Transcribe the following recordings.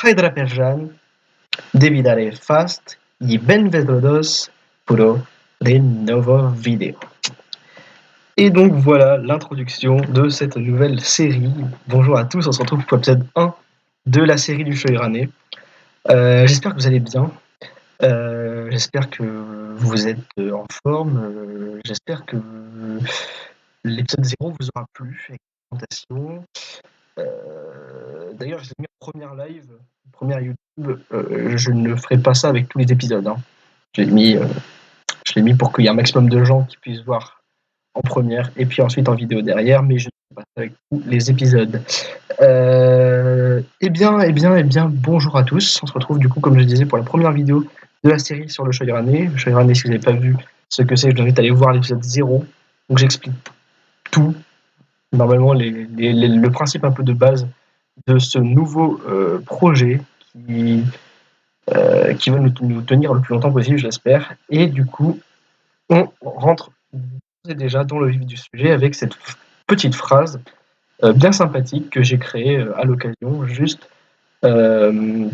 Hydraperjan, Devidare Fast, y Benvedrodos pour des novo vidéo. Et donc voilà l'introduction de cette nouvelle série. Bonjour à tous, on se retrouve pour l'épisode 1 de la série du Shoirane. J'espère que vous allez bien. J'espère que vous êtes en forme. J'espère que l'épisode 0 vous aura plu avec la présentation. D'ailleurs, je l'ai mis en première live, première YouTube. Je ne ferai pas ça avec tous les épisodes. Hein. Je l'ai mis pour qu'il y ait un maximum de gens qui puissent voir en première et puis ensuite en vidéo derrière, mais je ne fais pas ça avec tous les épisodes. Eh bien, bonjour à tous. On se retrouve du coup, comme je disais, pour la première vidéo de la série sur le Shoirane. Le Shoirane, si vous n'avez pas vu ce que c'est, je vous invite à aller voir l'épisode 0. Donc j'explique tout. Normalement, le principe un peu de base de ce nouveau projet qui va nous tenir le plus longtemps possible, j'espère. Et du coup, on rentre déjà dans le vif du sujet avec cette petite phrase bien sympathique que j'ai créée à l'occasion, juste bien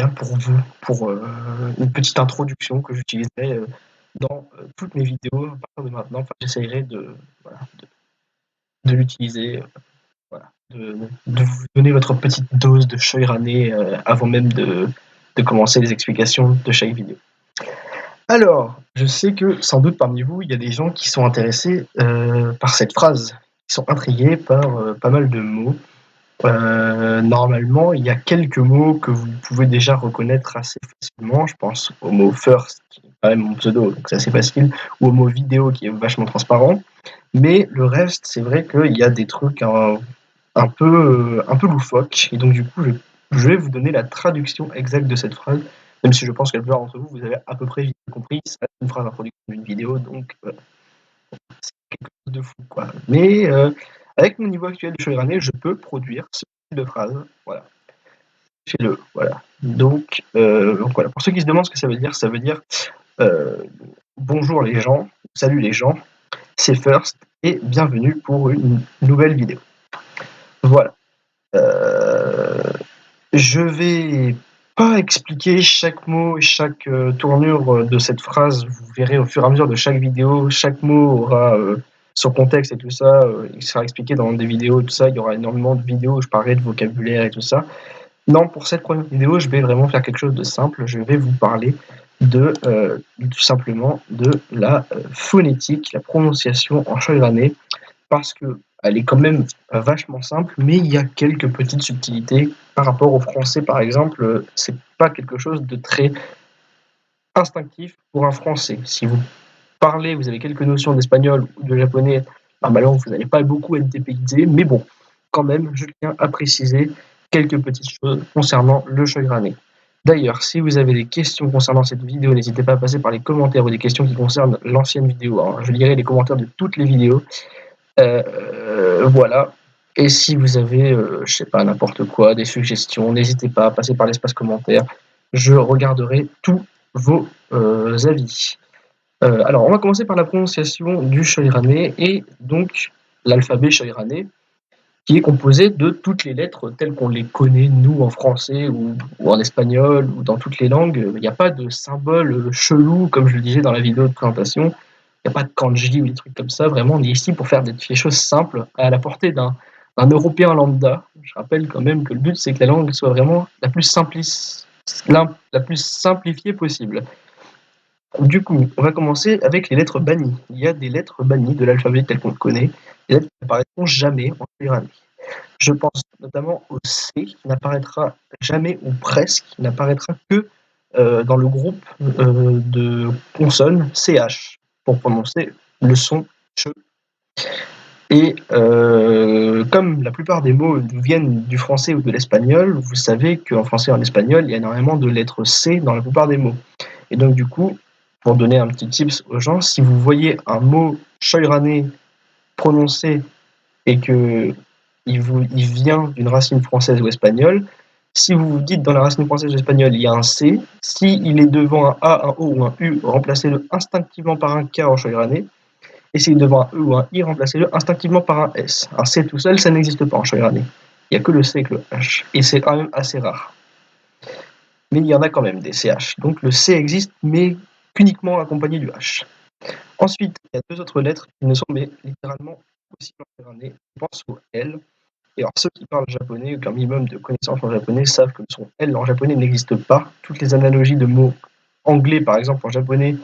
pour vous, pour une petite introduction que j'utiliserai dans toutes mes vidéos à partir de maintenant. Enfin, j'essayerai de l'utiliser, de vous donner votre petite dose de Shoirane avant même de commencer les explications de chaque vidéo. Alors, je sais que sans doute parmi vous, il y a des gens qui sont intéressés par cette phrase, qui sont intrigués par pas mal de mots. Normalement, il y a quelques mots que vous pouvez déjà reconnaître assez facilement. Je pense au mot first, qui est quand même mon pseudo, donc c'est assez facile, ou au mot vidéo, qui est vachement transparent. Mais le reste, c'est vrai qu'il y a des trucs un peu loufoques. Et donc, du coup, je vais vous donner la traduction exacte de cette phrase, même si je pense que la plupart d'entre vous, vous avez à peu près compris. C'est une phrase d'introduction d'une vidéo, donc c'est quelque chose de fou, quoi. Mais avec mon niveau actuel de Shoirane, je peux produire ce type de phrase. Voilà. Fais-le. Voilà. Donc voilà. Pour ceux qui se demandent ce que ça veut dire bonjour les gens, salut les gens, c'est First et bienvenue pour une nouvelle vidéo. Voilà. Je vais pas expliquer chaque mot et chaque tournure de cette phrase. Vous verrez au fur et à mesure de chaque vidéo, chaque mot aura son contexte et tout ça. Il sera expliqué dans des vidéos et tout ça. Il y aura énormément de vidéos où je parlerai de vocabulaire et tout ça. Non, pour cette première vidéo, je vais vraiment faire quelque chose de simple. Je vais vous parler de tout simplement de la phonétique, la prononciation en Shoirane, parce que elle est quand même vachement simple, mais il y a quelques petites subtilités par rapport au français, par exemple. C'est pas quelque chose de très instinctif pour un français. Si vous parlez, vous avez quelques notions d'espagnol ou de japonais, normalement vous n'allez pas beaucoup être dépaysé, mais bon, quand même, je tiens à préciser quelques petites choses concernant le Shoirane. D'ailleurs, si vous avez des questions concernant cette vidéo, n'hésitez pas à passer par les commentaires ou des questions qui concernent l'ancienne vidéo. Hein. Je lirai les commentaires de toutes les vidéos. Voilà. Et si vous avez, je sais pas, n'importe quoi, des suggestions, n'hésitez pas à passer par l'espace commentaire. Je regarderai tous vos avis. Alors, on va commencer par la prononciation du Shoirane et donc l'alphabet Shoirane, qui est composé de toutes les lettres telles qu'on les connaît, nous, en français ou en espagnol ou dans toutes les langues. Il n'y a pas de symbole chelou, comme je le disais dans la vidéo de présentation. Il n'y a pas de kanji ou des trucs comme ça. Vraiment, on est ici pour faire des choses simples à la portée d'un Européen lambda. Je rappelle quand même que le but, c'est que la langue soit vraiment la plus simplifiée possible. Du coup, on va commencer avec les lettres bannies. Il y a des lettres bannies de l'alphabet tel qu'on le connaît, des lettres qui n'apparaîtront jamais en Shoirane. Je pense notamment au C, qui n'apparaîtra jamais ou presque, qui n'apparaîtra que dans le groupe de consonnes CH, pour prononcer le son CH. Et comme la plupart des mots viennent du français ou de l'espagnol, vous savez qu'en français et en espagnol, il y a énormément de lettres C dans la plupart des mots. Et donc du coup, pour donner un petit tips aux gens, si vous voyez un mot Shoirane prononcé et que il vient d'une racine française ou espagnole, si vous vous dites dans la racine française ou espagnole il y a un C, s'il est devant un A, un O ou un U, remplacez-le instinctivement par un K en Shoirane. Et s'il est devant un E ou un I, remplacez-le instinctivement par un S. Un C tout seul, ça n'existe pas en Shoirane. Il n'y a que le C avec le H. Et c'est quand même assez rare. Mais il y en a quand même des CH. Donc le C existe, mais uniquement accompagné du H. Ensuite, il y a 2 autres lettres qui ne sont mais littéralement possibles en méditerranée. Je pense au L. Et alors ceux qui parlent japonais ou qui ont un minimum de connaissances en japonais savent que le son L en japonais n'existe pas. Toutes les analogies de mots anglais, par exemple, en japonais,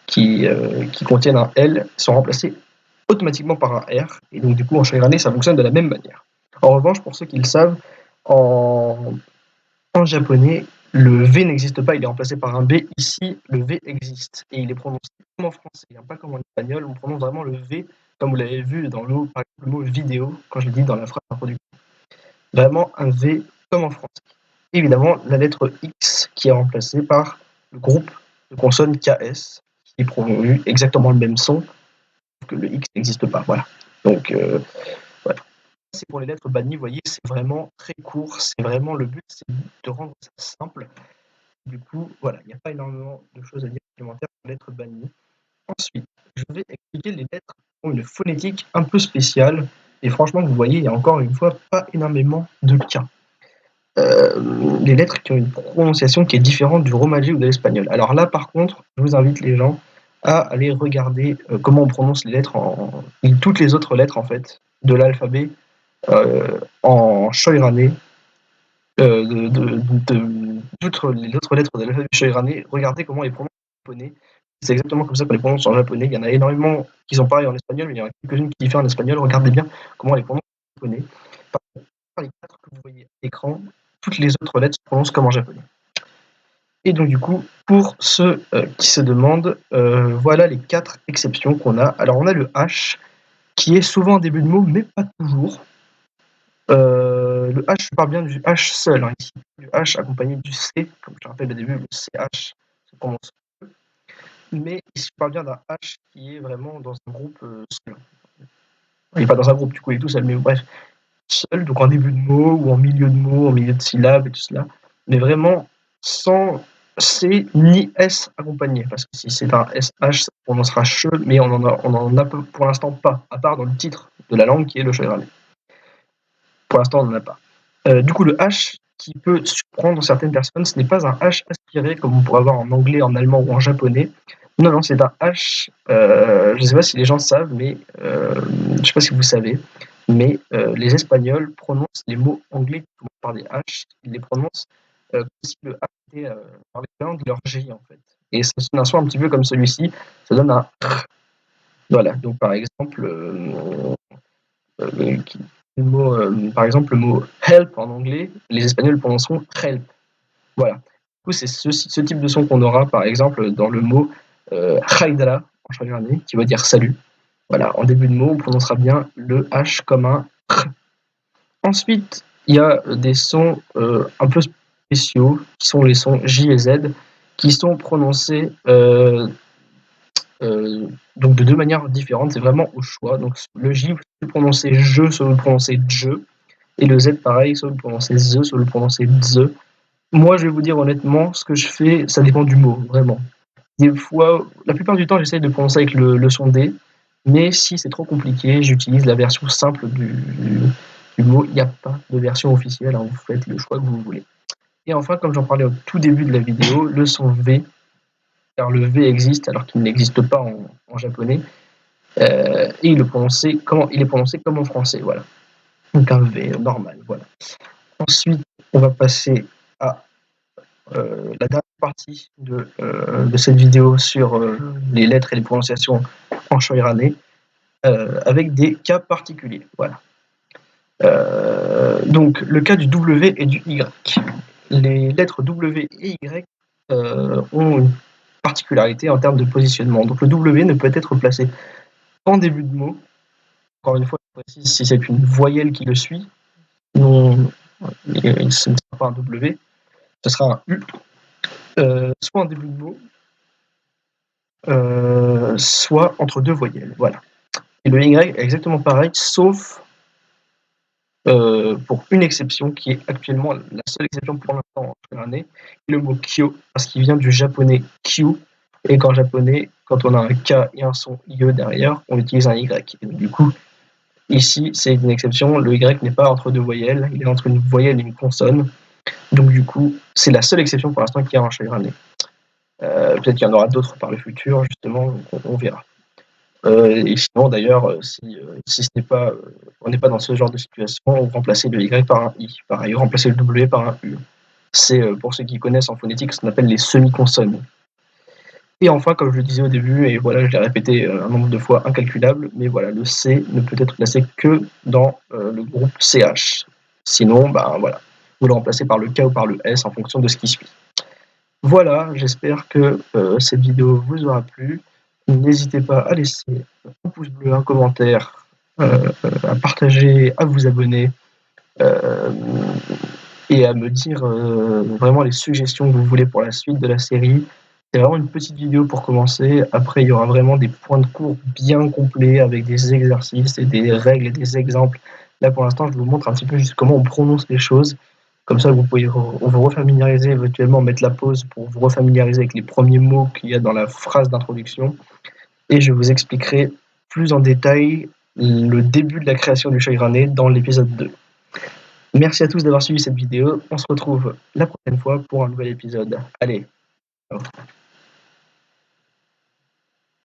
qui contiennent un L sont remplacées automatiquement par un R. Et donc du coup, en shirane, ça fonctionne de la même manière. En revanche, pour ceux qui le savent, en japonais, le V n'existe pas, il est remplacé par un B. Ici, le V existe et il est prononcé comme en français, pas comme en espagnol. On prononce vraiment le V, comme vous l'avez vu dans par exemple, le mot vidéo, quand je l'ai dit dans la phrase d'introduction. Vraiment un V comme en français. Évidemment, la lettre X qui est remplacée par le groupe de consonnes KS, qui produit exactement le même son, que le X n'existe pas. Voilà. Donc, voilà. C'est pour les lettres bannies, vous voyez, c'est vraiment très court. C'est vraiment le but, c'est de rendre ça simple. Du coup, voilà, il n'y a pas énormément de choses à dire supplémentaires sur les lettres bannies. Ensuite, je vais expliquer les lettres qui ont une phonétique un peu spéciale. Et franchement, vous voyez, il y a encore une fois pas énormément de cas. Les lettres qui ont une prononciation qui est différente du romaji ou de l'espagnol. Alors là, par contre, je vous invite les gens à aller regarder comment on prononce les lettres, toutes les autres lettres en fait, de l'alphabet en shoirane, toutes les autres lettres de l'alphabet shoirane. Regardez comment on les prononce en japonais. C'est exactement comme ça qu'on les prononce en japonais. Il y en a énormément qui sont pareils en espagnol, mais il y en a quelques-unes qui diffèrent en espagnol. Regardez bien comment on les prononce en japonais. Par les 4 que vous voyez à l'écran, toutes les autres lettres se prononcent comme en japonais. Et donc du coup, pour ceux qui se demandent, voilà les 4 exceptions qu'on a. Alors on a le H, qui est souvent en début de mot, mais pas toujours. Le H, je parle bien du H seul, hein, ici, du H accompagné du C, comme je te rappelle au début, le CH se prononce seul. Mais ici, je parle bien d'un H qui est vraiment dans un groupe seul. Il n'est pas dans un groupe, du coup, il est tout seul, mais bref, seul, donc en début de mot, ou en milieu de mot, en milieu de syllabe, et tout cela. Mais vraiment, sans C ni S accompagné, parce que si c'est un SH, ça prononcera che, mais on en a pour l'instant pas, à part dans le titre de la langue qui est le shoirane. Pour l'instant, on n'en a pas. Du coup, le H qui peut surprendre certaines personnes, ce n'est pas un H aspiré comme on pourrait avoir en anglais, en allemand ou en japonais. Non, non, c'est un H. Je ne sais pas si les gens savent, mais je ne sais pas si vous savez, mais les Espagnols prononcent les mots anglais qui commencent par des H, ils les prononcent comme si le H était par l'équivalent de leur G en fait. Et ça sonne un son un petit peu comme celui-ci, ça donne un R. Voilà, donc par exemple, par exemple, le mot help en anglais, les Espagnols le prononceront help. Voilà. Du coup, c'est ce type de son qu'on aura, par exemple, dans le mot haidara en shoirane, qui veut dire salut. Voilà, en début de mot, on prononcera bien le H comme un R. Ensuite, il y a des sons un peu spéciaux, qui sont les sons J et Z, qui sont prononcés donc de 2 manières différentes, c'est vraiment au choix. Donc le J, soit vous le prononcez je, soit vous le prononcez je. Et le Z, pareil, soit vous le prononcez the, soit vous le prononcez the. Moi, je vais vous dire honnêtement, ce que je fais, ça dépend du mot, vraiment. Des fois, la plupart du temps, j'essaye de prononcer avec le son D, mais si c'est trop compliqué, j'utilise la version simple du mot. Il n'y a pas de version officielle, hein, vous faites le choix que vous voulez. Et enfin, comme j'en parlais au tout début de la vidéo, le son V, car le V existe alors qu'il n'existe pas en japonais, et il est prononcé comme en français, voilà. Donc un V normal, voilà. Ensuite, on va passer à la dernière partie de cette vidéo sur les lettres et les prononciations en shoirane, avec des cas particuliers. Voilà. Donc le cas du W et du Y. Les lettres W et Y ont une particularité en termes de positionnement. Donc le W ne peut être placé en début de mot. Encore une fois, je précise si c'est une voyelle qui le suit. Non, ce ne sera pas un W, ce sera un U. Soit en début de mot, soit entre 2 voyelles. Voilà. Et le Y est exactement pareil, sauf pour une exception qui est actuellement la seule exception pour l'instant en shoirane, le mot kyo, parce qu'il vient du japonais kyu, et qu'en japonais, quand on a un K et un son IE derrière, on utilise un Y. Et donc, du coup, Ici, c'est une exception, le Y n'est pas entre deux voyelles, il est entre une voyelle et une consonne. Donc du coup, c'est la seule exception pour l'instant qu'il y a en chagrinné. Peut-être qu'il y en aura d'autres par le futur, justement, on verra. Et sinon, d'ailleurs, si ce n'est pas, on n'est pas dans ce genre de situation, on remplacer le Y par un I. Pareil, remplacer le W par un U. C'est, pour ceux qui connaissent en phonétique, ce qu'on appelle les semi-consonnes. Et enfin, comme je le disais au début, et voilà, je l'ai répété un nombre de fois incalculable, mais voilà, le C ne peut être placé que dans le groupe CH. Sinon, ben voilà, vous le remplacez par le K ou par le S en fonction de ce qui suit. Voilà, j'espère que cette vidéo vous aura plu. N'hésitez pas à laisser un pouce bleu, un commentaire, à partager, à vous abonner et à me dire vraiment les suggestions que vous voulez pour la suite de la série. C'est vraiment une petite vidéo pour commencer. Après, il y aura vraiment des points de cours bien complets avec des exercices et des règles et des exemples. Là, pour l'instant, je vous montre un petit peu juste comment on prononce les choses. Comme ça, vous pouvez vous refamiliariser, éventuellement mettre la pause pour vous refamiliariser avec les premiers mots qu'il y a dans la phrase d'introduction. Et je vous expliquerai plus en détail le début de la création du chagrinné dans l'épisode 2. Merci à tous d'avoir suivi cette vidéo. On se retrouve la prochaine fois pour un nouvel épisode. Allez, ciao.